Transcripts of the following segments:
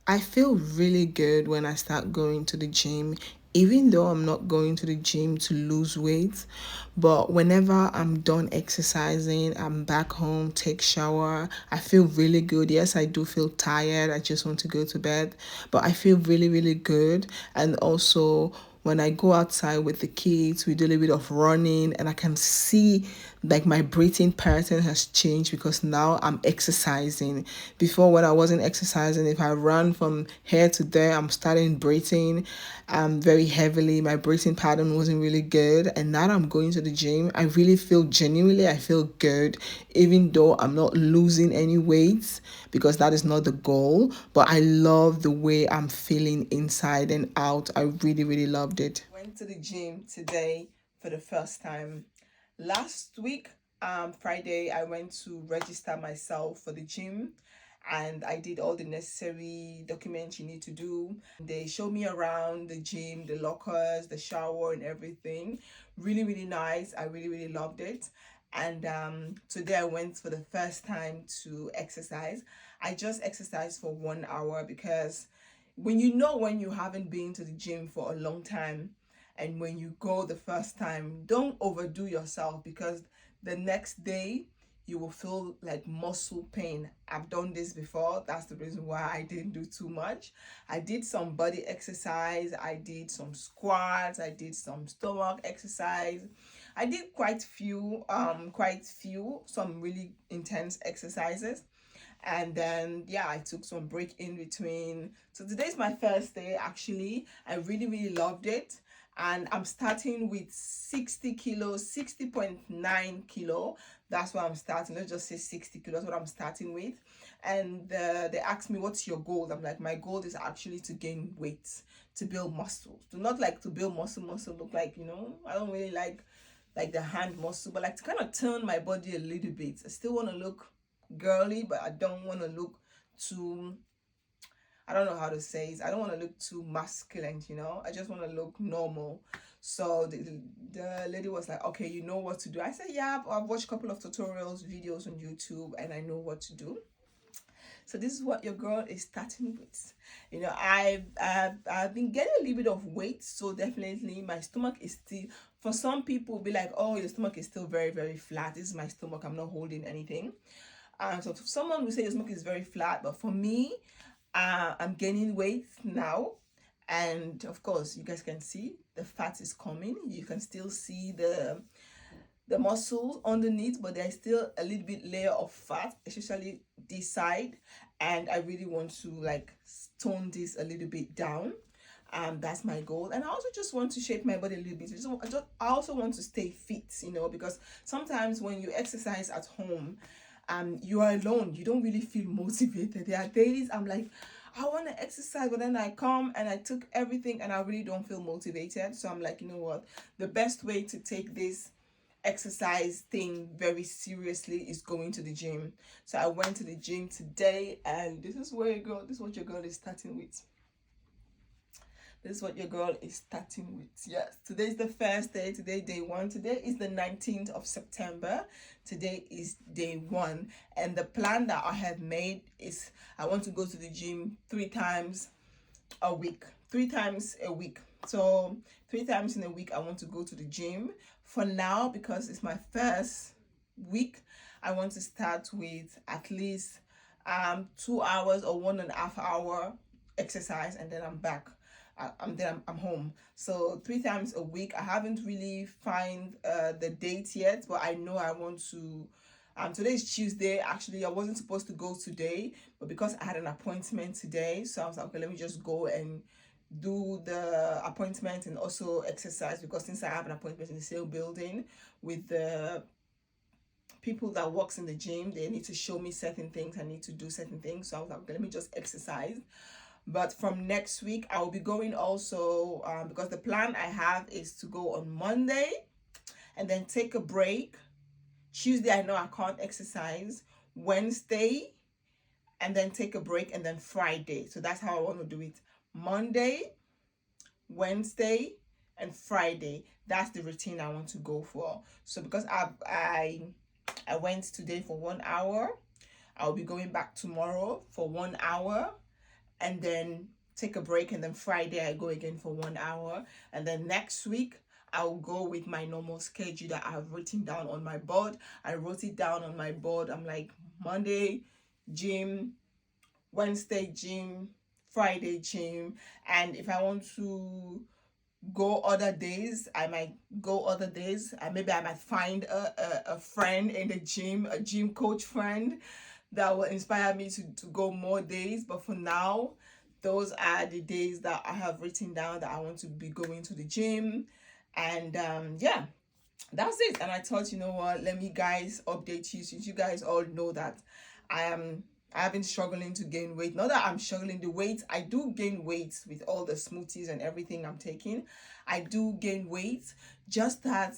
I feel really good when I start going to the gym, even though I'm not going to the gym to lose weight. But whenever I'm done exercising, I'm back home, take shower, I feel really good. Yes, I do feel tired. I just want to go to bed, but I feel really, really good. And also, when I go outside with the kids, we do a little bit of running, and I can see like my breathing pattern has changed because now I'm exercising. Before, when I wasn't exercising, if I run from here to there, I'm starting breathing very heavily. My breathing pattern wasn't really good. And now that I'm going to the gym, I really feel genuinely, I feel good, even though I'm not losing any weight because that is not the goal. But I love the way I'm feeling inside and out. I really, really loved it. Went to the gym today for the first time. Last week, Friday, I went to register myself for the gym, and I did all the necessary documents you need to do. They showed me around the gym, the lockers, the shower, and everything. Really, really nice. I really, really loved it. And today I went for the first time to exercise. I just exercised for 1 hour because when you haven't been to the gym for a long time, and when you go the first time, don't overdo yourself because the next day you will feel like muscle pain. I've done this before. That's the reason why I didn't do too much. I did some body exercise, I did some squats, I did some stomach exercise. I did quite few, some really intense exercises. And then yeah, I took some break in between. So today's my first day. Actually, I really, really loved it. And I'm starting with 60 kilos, 60.9 kilo. That's what I'm starting. Let's just say 60 kilos. That's what I'm starting with. And they asked me, what's your goal? I'm like, my goal is actually to gain weight, to build muscles. Do not like to build muscle look like, I don't really like the hand muscle, but like to kind of turn my body a little bit. I still want to look girly, but I don't want to look too, I don't know how to say it. I don't want to look too masculine. I just want to look normal. So the lady was like, okay, you know what to do. I said, yeah, I've watched a couple of tutorials, videos on YouTube, and I know what to do. So this is what your girl is starting with. I've been getting a little bit of weight, so definitely my stomach is still. For some people, be like, oh, your stomach is still very, very flat. This is my stomach. I'm not holding anything. So someone will say your stomach is very flat, but for me, I'm gaining weight now, and of course, you guys can see the fat is coming. You can still see the muscles underneath, but there's still a little bit layer of fat, especially this side. And I really want to like tone this a little bit down. That's my goal. And I also just want to shape my body a little bit. I also want to stay fit, because sometimes when you exercise at home, you are alone, you don't really feel motivated. There are days I'm like, I want to exercise, but then I come and I took everything and I really don't feel motivated. So I'm like, you know what? The best way to take this exercise thing very seriously is going to the gym. So I went to the gym today, and this is what your girl is starting with. This is what your girl is starting with. Yes, today's the first day. Today, day one. Today is the 19th of September. Today is day one. And the plan that I have made is I want to go to the gym 3 times a week. 3 times a week. So 3 times in a week, I want to go to the gym. For now, because it's my first week, I want to start with at least 2 hours or 1.5 hour exercise, and then I'm back. I'm home. So 3 times a week. I haven't really find the date yet, but I know I want to. Today is Tuesday. Actually, I wasn't supposed to go today, but because I had an appointment today, so I was like, okay, let me just go and do the appointment and also exercise, because since I have an appointment in the same building with the people that works in the gym, they need to show me certain things. I need to do certain things. So I was like, okay, let me just exercise. But from next week, I will be going also, because the plan I have is to go on Monday and then take a break. Tuesday, I know I can't exercise. Wednesday, and then take a break, and then Friday. So that's how I want to do it. Monday, Wednesday, and Friday. That's the routine I want to go for. So because I went today for 1 hour, I'll be going back tomorrow for 1 hour. and then take a break, and then Friday I go again for 1 hour, and then next week I'll go with my normal schedule that I've written down on my board. I wrote it down on my board. I'm like, Monday gym, Wednesday gym, Friday gym, and if I want to go other days, I might go other days, and maybe I might find a friend in the gym, a gym coach friend that will inspire me to go more days. But for now, those are the days that I have written down that I want to be going to the gym. And yeah, that's it. And I thought, you know what, let me guys update you, since you guys all know that I've been struggling to gain weight. Not that I'm struggling the weight, I do gain weight with all the smoothies and everything I'm taking. I do gain weight, just that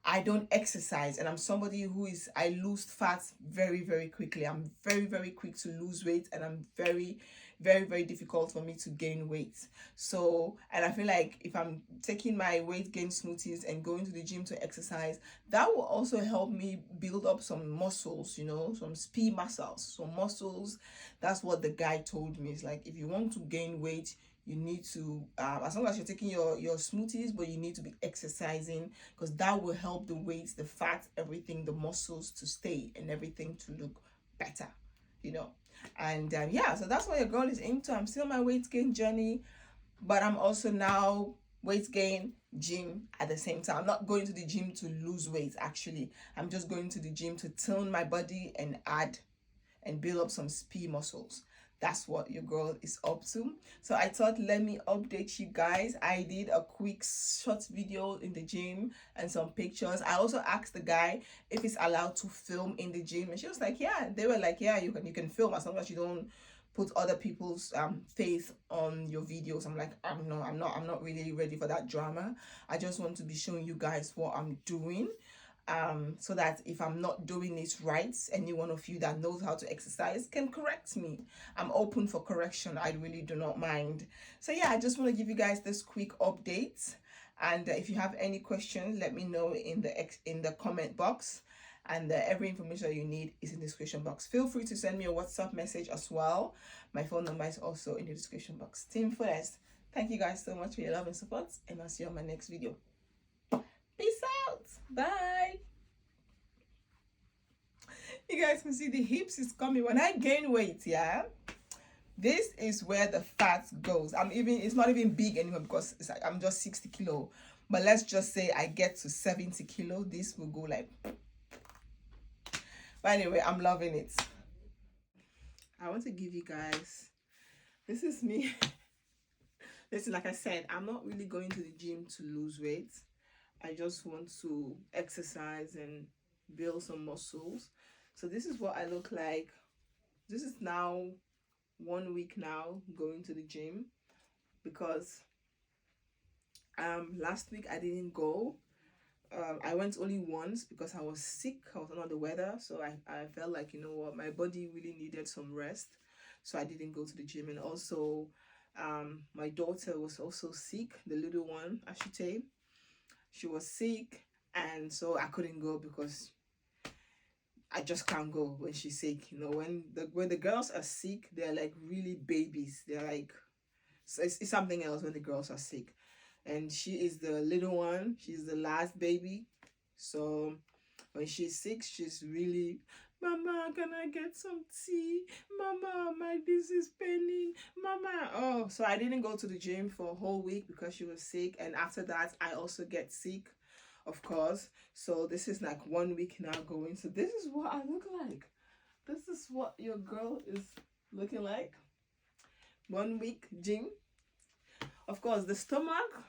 I don't exercise, and I'm somebody who is, I lose fat very, very quickly. I'm very, very quick to lose weight, and I'm very, very, very difficult for me to gain weight. So, and I feel like if I'm taking my weight gain smoothies and going to the gym to exercise, that will also help me build up some muscles, you know, some speed muscles, some muscles. That's what the guy told me. It's like, if you want to gain weight, you need to as long as you're taking your smoothies, but you need to be exercising, because that will help the weight, the fat, everything, the muscles to stay and everything to look better, you know. And yeah, so that's what your girl is into. I'm still on my weight gain journey, but I'm also now weight gain gym at the same time. I'm not going to the gym to lose weight, actually. I'm just going to the gym to tone my body and add and build up some speed muscles. That's what your girl is up to. So I thought, let me update you guys. I did a quick short video in the gym and some pictures. I also asked the guy if he's allowed to film in the gym, and she was like, yeah. They were like, yeah, you can film, as long as you don't put other people's face on your videos. I'm like, I'm not really ready for that drama. I just want to be showing you guys what I'm doing, so that if I'm not doing it right, any one of you that knows how to exercise can correct me. I'm open for correction. I really do not mind. So yeah, I just want to give you guys this quick update. And if you have any questions, let me know in the comment box. And every information you need is in the description box. Feel free to send me a WhatsApp message as well. My phone number is also in the description box. Team Fullest, thank you guys so much for your love and support, and I'll see you on my next video. Peace out. Bye. You guys can see the hips is coming. When I gain weight, yeah, this is where the fat goes. It's not even big anymore, because it's like I'm just 60 kilo. But let's just say I get to 70 kilo, this will go like. But anyway, I'm loving it. I want to give you guys, this is me. Listen, like I said, I'm not really going to the gym to lose weight. I just want to exercise and build some muscles. So this is what I look like. This is now 1 week now going to the gym, because last week I didn't go. I went only once because I was sick. I was under the weather, so I felt like, you know what, my body really needed some rest, so I didn't go to the gym. And also my daughter was also sick, the little one, Ashite. She was sick, and so I couldn't go, because I just can't go when she's sick. You know, when the girls are sick, they're like really babies. They're like, so it's something else when the girls are sick. And she is the little one. She's the last baby. So when she's sick, she's really, Mama, can I get some tea? Mama, my this is paining. Mama. Oh, so I didn't go to the gym for a whole week because she was sick. And after that, I also get sick, of course. So this is like 1 week now going. So this is what I look like. This is what your girl is looking like. 1 week gym. Of course, the stomach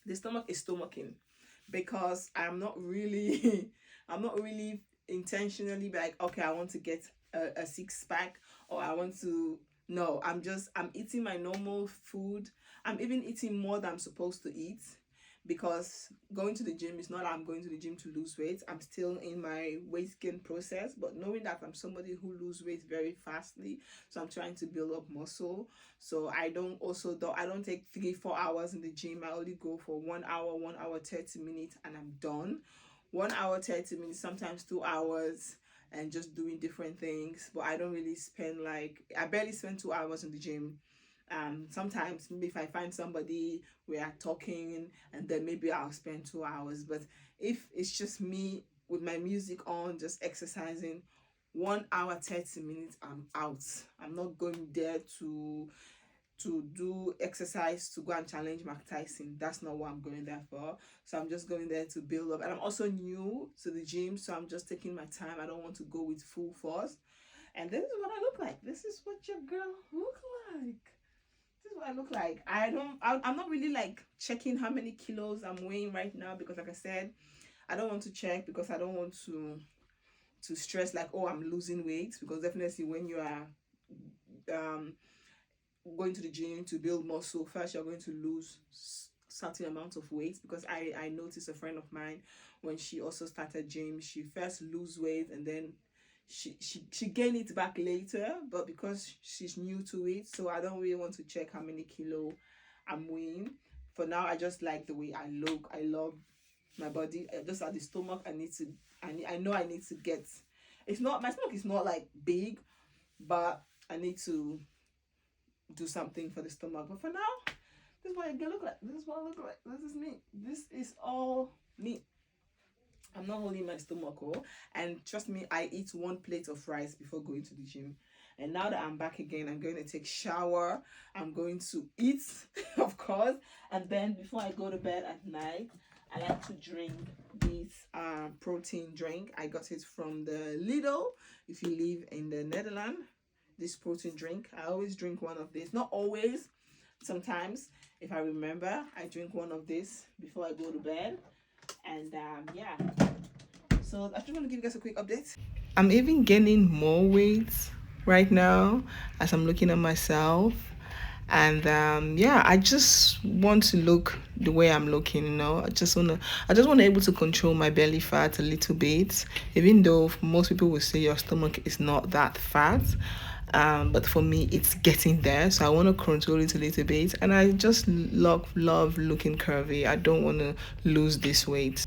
is stomaching, because I'm not really intentionally like, okay, I want to get a six-pack, or I want to, no, I'm eating my normal food. I'm even eating more than I'm supposed to eat, because going to the gym is not, I'm going to the gym to lose weight. I'm still in my weight gain process, but knowing that I'm somebody who loses weight very fastly, so I'm trying to build up muscle. So I don't take 3-4 hours in the gym. I only go for 1 hour, 1 hour 30 minutes, and I'm done. 1 hour 30 minutes, sometimes 2 hours, and just doing different things. But I don't really spend I barely spend 2 hours in the gym. Sometimes maybe if I find somebody, we are talking, and then maybe I'll spend 2 hours. But if it's just me with my music on, just exercising, 1 hour 30 minutes, I'm out. I'm not going there to do exercise to go and challenge Mark Tyson. That's not what I'm going there for. So I'm just going there to build up. And I'm also new to the gym, so I'm just taking my time. I don't want to go with full force. And this is what I look like. This is what your girl look like. This is what I look like. I'm not really like checking how many kilos I'm weighing right now, because like I said, I don't want to check, because I don't want to stress like, oh, I'm losing weight. Because definitely when you are going to the gym to build muscle, first you're going to lose certain amount of weight. Because I noticed a friend of mine, when she also started gym, she first lose weight and then she gained it back later. But because she's new to it, so I don't really want to check how many kilo I'm weighing. For now, I just like the way I look. I love my body. Just at the stomach, I know I need to get, it's not, my stomach is not like big, but I need to do something for the stomach. But for now, this is what I look like. This is what I look like. This is me. This is all me. I'm not holding my stomach, and trust me, I eat 1 plate of rice before going to the gym. And now that I'm back again, I'm going to take shower. I'm going to eat, of course, and then before I go to bed at night, I like to drink this protein drink. I got it from the Lidl. If you live in the Netherlands, this protein drink, I always drink one of these. Not always, sometimes if I remember, I drink one of this before I go to bed. And yeah, so I just want to give you guys a quick update. I'm even gaining more weight right now as I'm looking at myself. And yeah, I just want to look the way I'm looking. I just want to able to control my belly fat a little bit, even though most people will say your stomach is not that fat. But for me, it's getting there, so I want to control it a little bit. And I just love looking curvy. I don't want to lose this weight.